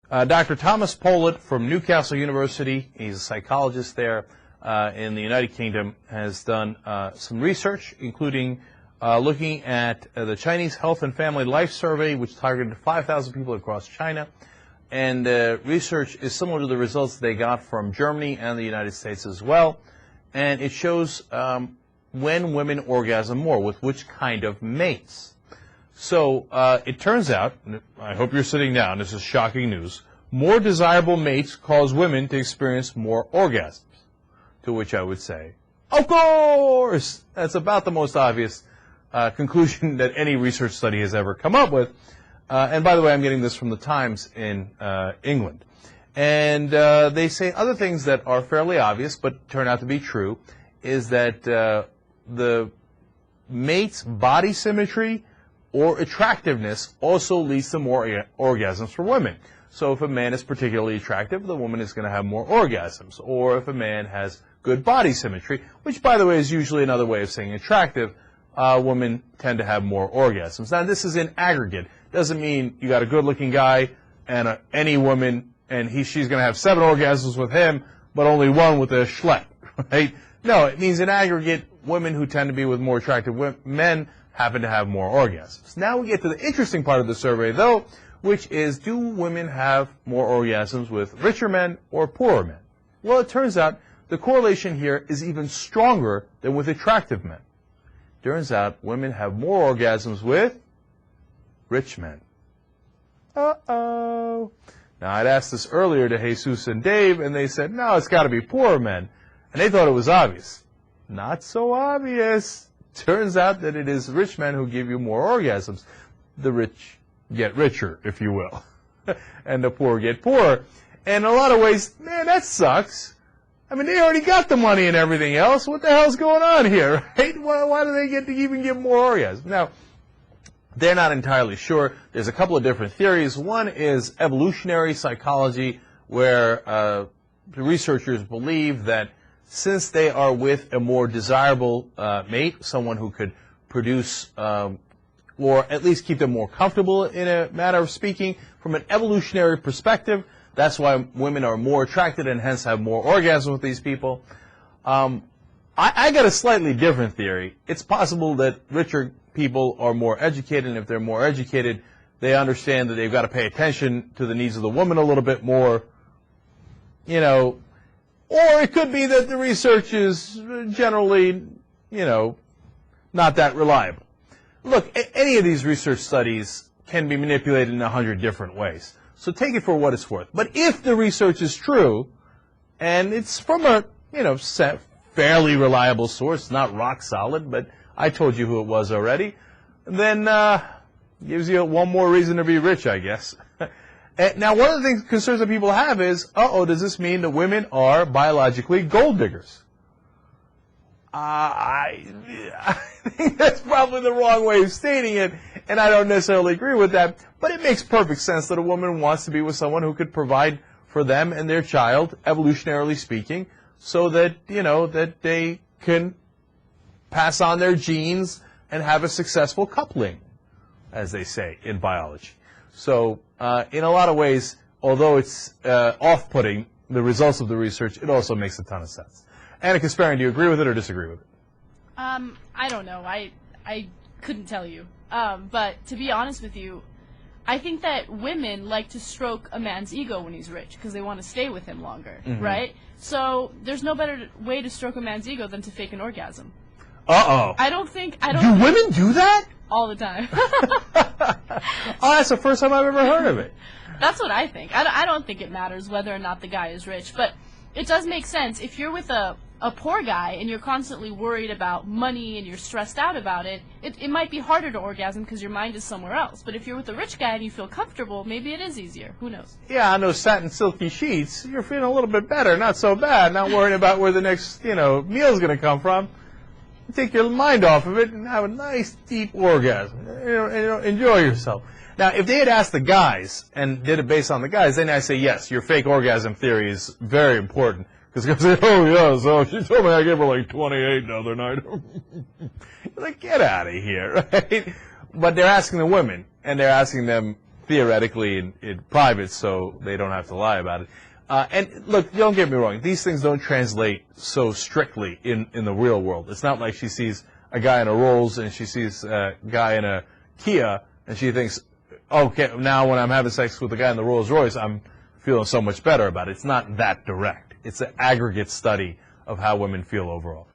Dr. Thomas Pollet from Newcastle University, he's a psychologist there in the United Kingdom, has done some research, including looking at the Chinese Health and Family Life Survey, which targeted 5,000 people across China. And research is similar to the results they got from Germany and the United States as well. And it shows when women orgasm more, with which kind of mates. So it turns out, I hope you're sitting down, this is shocking news, more desirable mates cause women to experience more orgasms. To which I would say, of course! That's about the most obvious conclusion that any research study has ever come up with. And by the way, I'm getting this from the Times in England. And they say other things that are fairly obvious but turn out to be true, is that the mate's body symmetry or attractiveness also leads to more orgasms for women. So if a man is particularly attractive, the woman is going to have more orgasms. Or if a man has good body symmetry, which by the way is usually another way of saying attractive, women tend to have more orgasms. Now this is in aggregate. Doesn't mean you got a good-looking guy and any woman and she's going to have 7 orgasms with him, but only 1 with a schlep, right? No, it means in aggregate, women who tend to be with more attractive men happen to have more orgasms. Now we get to the interesting part of the survey, though, which is, do women have more orgasms with richer men or poorer men? Well, it turns out the correlation here is even stronger than with attractive men. Turns out women have more orgasms with rich men. Uh-oh. Now, I'd asked this earlier to Jesus and Dave, and they said, no, it's got to be poorer men. And they thought it was obvious. Not so obvious. Turns out that it is rich men who give you more orgasms. The rich get richer, if you will, and the poor get poorer. And in a lot of ways, man, that sucks. I mean, they already got the money and everything else. What the hell's going on here, right? Why do they get to even give more orgasms? Now, they're not entirely sure. There's a couple of different theories. One is evolutionary psychology, where the researchers believe that since they are with a more desirable mate, someone who could produce or at least keep them more comfortable in a matter of speaking, from an evolutionary perspective, that's why women are more attracted and hence have more orgasms with these people. I got a slightly different theory. It's possible that richer people are more educated, and if they're more educated, they understand that they've got to pay attention to the needs of the woman a little bit more, you know. Or it could be that the research is generally, you know, not that reliable. Look, any of these research studies can be manipulated in 100 different ways. So take it for what it's worth. But if the research is true, and it's from a, you know, fairly reliable source, not rock solid, but I told you who it was already, then gives you one more reason to be rich, I guess. Now, one of the concerns that people have is, does this mean that women are biologically gold diggers? I think that's probably the wrong way of stating it, and I don't necessarily agree with that, but it makes perfect sense that a woman wants to be with someone who could provide for them and their child, evolutionarily speaking, so that, you know, that they can pass on their genes and have a successful coupling, as they say in biology. So, in a lot of ways, although it's off-putting, the results of the research, it also makes a ton of sense. Anna Kasparian, do you agree with it or disagree with it? I don't know. I couldn't tell you. But to be honest with you, I think that women like to stroke a man's ego when he's rich because they want to stay with him longer, right? So there's no better way to stroke a man's ego than to fake an orgasm. Uh-oh. Do women do that? All the time. Oh, that's the first time I've ever heard of it. That's what I think. I don't think it matters whether or not the guy is rich, but it does make sense. If you're with a poor guy and you're constantly worried about money and you're stressed out about it, it might be harder to orgasm because your mind is somewhere else. But if you're with a rich guy and you feel comfortable, maybe it is easier. Who knows? Yeah, on those satin silky sheets, you're feeling a little bit better, not so bad, not worrying about where the next, you know, meal's going to come from. Take your mind off of it and have a nice deep orgasm. You know, enjoy yourself. Now, if they had asked the guys and did it based on the guys, then I say, yes, your fake orgasm theory is very important. Because they say, oh, yeah, so she told me I gave her like 28 the other night. Like, get out of here, right? But they're asking the women, and they're asking them theoretically in private, so they don't have to lie about it. And look, don't get me wrong, these things don't translate so strictly in the real world. It's not like she sees a guy in a Rolls and she sees a guy in a Kia and she thinks, okay, now when I'm having sex with the guy in the Rolls Royce, I'm feeling so much better about it. It's not that direct. It's an aggregate study of how women feel overall.